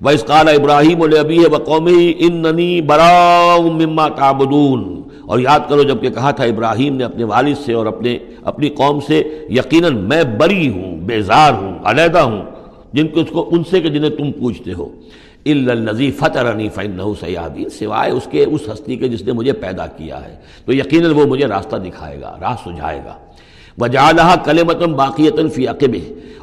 وَإِذْ قَالَ إِبْرَاهِيمُ لِأَبِيهِ وَقَوْمِهِ إِنَّنِي بَرَاءٌ مِّمَّا تَعْبُدُونَ، اور یاد کرو جب کہ کہا تھا ابراہیم نے اپنے والد سے اور اپنی قوم سے، یقیناً میں بری ہوں، بیزار ہوں، علیحدہ ہوں ان سے کہ جنہیں تم پوجتے ہو، إِلَّا الَّذِي فَطَرَنِي فَإِنَّهُ سَيَهْدِينِ، سوائے اس کے اس ہستی کے جس نے مجھے پیدا کیا ہے تو یقیناً وہ مجھے راستہ دکھائے گا، راہ سجھائے گا۔ وَجَعَلَهَا كَلِمَةً بَاقِيَةً فِي عَقِبِهِ،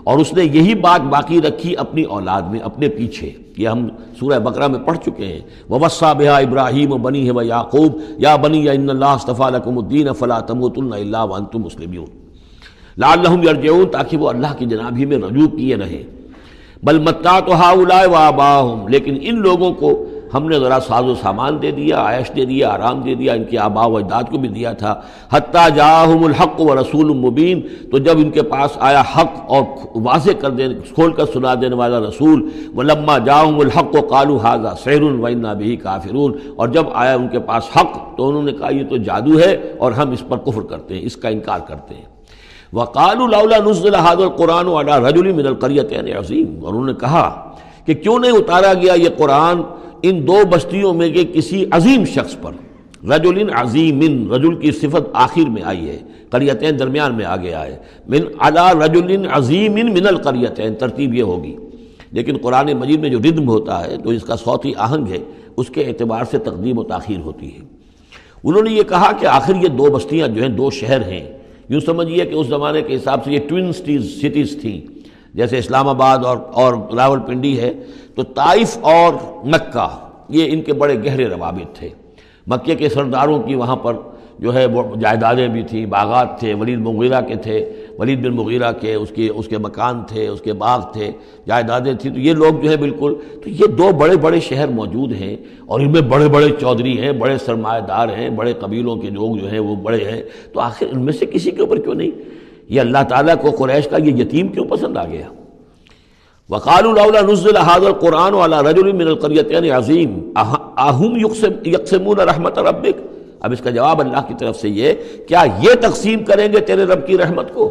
اور اس نے یہی بات باقی رکھی اپنی اولاد میں، اپنے پیچھے۔ یہ ہم سورہ بقرہ میں پڑھ چکے ہیں، وَوَصَّىٰ بِهَا إِبْرَاهِيمُ بَنِيهِ وَيَعْقُوبُ يَا بَنِيَّ إِنَّ اللَّهَ اصْطَفَىٰ لَكُمُ الدِّينَ فَلَا تَمُوتُنَّ إِلَّا وَأَنتُم مُّسْلِمُونَ لَعَلَّهُمْ يَرْجِعُونَ، تاکہ وہ اللہ کی جناب ہی میں رجوع کیے رہیں۔ بل متعت ہؤلاء وآباءهم، لیکن ان لوگوں کو ہم نے ذرا ساز و سامان دے دیا، عیش دے دیا، آرام دے دیا، ان کے آباء و اجداد کو بھی دیا تھا۔ حتی جاءہم الحق ورسول مبین، تو جب ان کے پاس آیا حق اور واضح کھول کر سنا دینے والا رسول، ولما جاءہم الحق قالوا ھذا سحر وإنا به کافرون، اور جب آیا ان کے پاس حق تو انہوں نے کہا یہ تو جادو ہے اور ہم اس پر کفر کرتے ہیں، اس کا انکار کرتے ہیں۔ وَقَالُوا لَوْلَا نُزِّلَ هَذَا الْقُرْآنُ عَلَىٰ رَجُلٍ مِّنَ الْقَرْيَتَيْنِ عَظِيمٍ، اور انہوں نے کہا کہ کیوں نہیں اتارا گیا یہ قرآن ان دو بستیوں میں کے کسی عظیم شخص پر۔ رجل عظیم، رجل کی صفت آخر میں آئی ہے، قریتین درمیان میں آگے آئے، من علی رجل عظیم من القریتین، ترتیب یہ ہوگی۔ لیکن قرآن مجید میں جو ردم ہوتا ہے تو اس کا صوتی آہنگ ہے، اس کے اعتبار سے تقدیم و تاخیر ہوتی ہے۔ انہوں نے یہ کہا کہ آخر یہ دو بستیاں جو ہیں، دو شہر ہیں، یوں سمجھیے کہ اس زمانے کے حساب سے یہ ٹوین سٹیز تھیں، جیسے اسلام آباد اور راول پنڈی ہے، تو طائف اور مکہ یہ ان کے بڑے گہرے روابط تھے۔ مکے کے سرداروں کی وہاں پر جو ہے وہ جائیدادیں بھی تھیں، باغات تھے، ولید مغیرہ کے تھے، ولید بن مغیرہ کے اس کے مکان تھے، اس کے باغ تھے، جائیدادیں تھیں، تو یہ لوگ جو ہے بالکل، تو یہ دو بڑے بڑے شہر موجود ہیں اور ان میں بڑے بڑے چودھری ہیں، بڑے سرمایہ دار ہیں، بڑے قبیلوں کے لوگ جو ہیں وہ بڑے ہیں، تو آخر ان میں سے کسی کے اوپر کیوں نہیں؟ یہ اللہ تعالیٰ کو قریش کا یہ یتیم کیوں پسند آ گیا؟ وَقَالُوا لَوْلَا نُزِّلَ هَذَا الْقُرْآنُ عَلَىٰ رَجُلٍ مِّنَ الْقَرْيَتَيْنِ عَظِيمٍ أَهُمْ يَقْسِمُونَ رَحْمَتَ رَبِّكَ، اب اس کا جواب اللہ کی طرف سے یہ، کیا یہ تقسیم کریں گے تیرے رب کی رحمت کو؟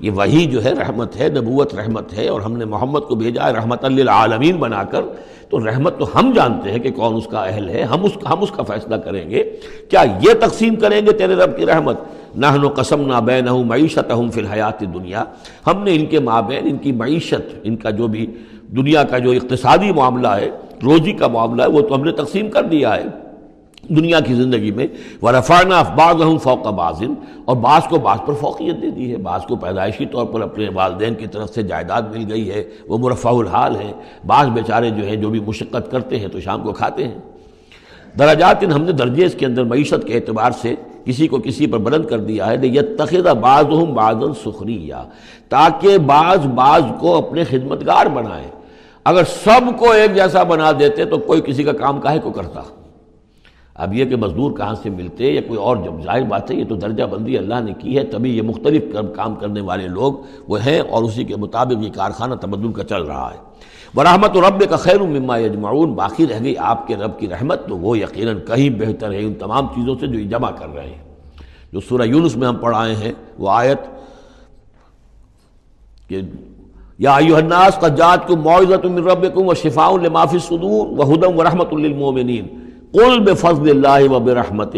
یہ وحی جو ہے رحمت ہے، نبوت رحمت ہے، اور ہم نے محمد کو بھیجا ہے رحمت للعالمین بنا کر، تو رحمت تو ہم جانتے ہیں کہ کون اس کا اہل ہے، ہم اس کا فیصلہ کریں گے، کیا یہ تقسیم کریں گے تیرے رب کی رحمت؟ نحن قسمنا بینہم معیشتہم فی الحیات الدنیا، ہم نے ان کے مابین ان کی معیشت، ان کا جو بھی دنیا کا جو اقتصادی معاملہ ہے، روزی کا معاملہ ہے، وہ تو ہم نے تقسیم کر دیا ہے دنیا کی زندگی میں۔ وَرَفَعْنَا بَعْضَهُمْ فَوْقَ بَعْضٍ، اور بعض کو بعض پر فوقیت دے دی ہے، بعض کو پیدائشی طور پر اپنے والدین کی طرف سے جائیداد مل گئی ہے، وہ مرفع الحال ہیں، بعض بیچارے جو ہیں جو بھی مشقت کرتے ہیں تو شام کو کھاتے ہیں۔ درجات، ہم نے درجے اس کے اندر معیشت کے اعتبار سے کسی کو کسی پر بلند کر دیا ہے، لِيَتَّخِذَ بَعْضُهُمْ بَعْضًا سُخْرِيًّا، تاکہ بعض کو اپنے خدمتگار بنائیں۔ اگر سب کو ایک جیسا بنا دیتے تو کوئی کسی کا کام کاہے کو کرتا؟ اب یہ کہ مزدور کہاں سے ملتے یا کوئی اور، جب ظاہر بات ہے یہ تو درجہ بندی اللہ نے کی ہے، تبھی یہ مختلف کام کرنے والے لوگ وہ ہیں، اور اسی کے مطابق یہ کارخانہ تبدل کا چل رہا ہے۔ وَرَحْمَتُ رَبِّكَ خَيْرٌ مِّمَّا يَجْمَعُونَ، باقی رہ گئی آپ کے رب کی رحمت، تو وہ یقیناً کہیں بہتر ہے ان تمام چیزوں سے جو یہ جمع کر رہے ہیں۔ جو سورہ یونس میں ہم پڑھ آئے ہیں وہ آیت کہ یا ایھا الناس قد جاءتکم موعظۃ من ربکم وشفاء لما فی الصدور وہدی ورحمۃ للمؤمنین قل بفضل اللہ وبرحمتہ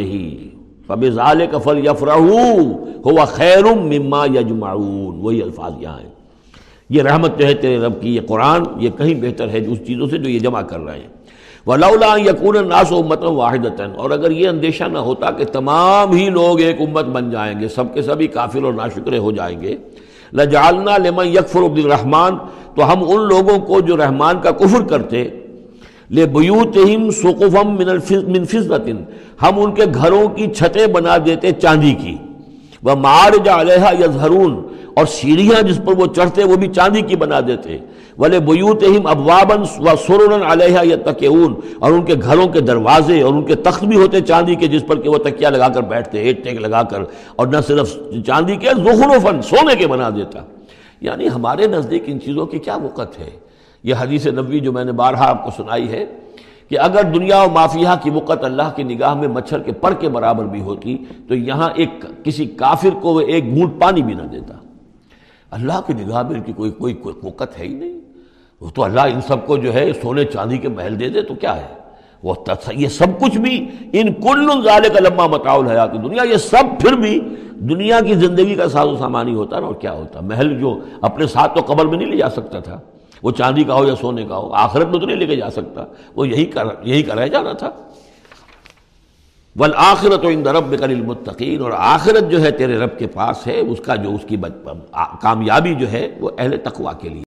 فبذلک فلیفرحوا ھو خیر مما یجمعون، وہی الفاظ یہاں ہیں۔ یہ رحمت جو ہے تیرے رب کی، یہ قرآن، یہ کہیں بہتر ہے اس چیزوں سے جو یہ جمع کر رہے ہیں۔ وَلَوْلَا أَن يَكُونَ النَّاسُ أُمَّةً وَاحِدَةً، اور اگر یہ اندیشہ نہ ہوتا کہ تمام ہی لوگ ایک امت بن جائیں گے، سب کے سبھی کافر اور ناشکرے ہو جائیں گے، لَجَعَلْنَا لِمَن يَكْفُرُ بِالرَّحْمَٰنِ، تو ہم ان لوگوں کو جو رحمان کا کفر کرتے، لِبُيُوتِهِمْ سُقُفًا مِّن فِضَّةٍ، ہم ان کے گھروں کی چھتیں بنا دیتے چاندی کی، وَمَعَارِجَ عَلَيْهَا يَظْهَرُونَ، اور سیڑھیاں جس پر وہ چڑھتے وہ بھی چاندی کی بنا دیتے، وَلِبُيُوتِهِمْ أَبْوَابًا وَسُرُرًا عَلَيْهَا يَتَّكِئُونَ، اور ان کے گھروں کے دروازے اور ان کے تخت بھی ہوتے چاندی کے جس پر کہ وہ تکیہ لگا کر بیٹھتے، ایک ٹیک لگا کر، اور نہ صرف چاندی کے، زخرفاً، سونے کے بنا دیتا۔ یعنی ہمارے نزدیک ان چیزوں کی کیا وقت ہے؟ یہ حدیث نبوی جو میں نے بارہا آپ کو سنائی ہے کہ اگر دنیا و مافیہ کی وقت اللہ کی نگاہ میں مچھر کے پر کے برابر بھی ہوتی تو یہاں کسی کافر کو وہ ایک گھونٹ پانی بھی نہ دیتا۔ اللہ کی نگاہ میں ان کی کوئی وقت ہے ہی نہیں۔ وہ تو اللہ ان سب کو جو ہے سونے چاندی کے محل دے دے تو کیا ہے، وہ یہ سب کچھ بھی ان کل ذالک لما متاع الحیات دنیا، یہ سب پھر بھی دنیا کی زندگی کا ساز و سامان ہی ہوتا ہے اور کیا ہوتا، محل جو اپنے ساتھ تو قبر میں نہیں لے جا سکتا تھا، وہ چاندی کا ہو یا سونے کا ہو، آخرت میں تو نہیں لے کے جا سکتا، وہ یہی کا رہ جانا تھا۔ والآخرۃ عند ربک للمتقین، اور آخرت جو ہے تیرے رب کے پاس ہے، اس کا جو اس کی کامیابی جو ہے وہ اہل تقویٰ کے لیے۔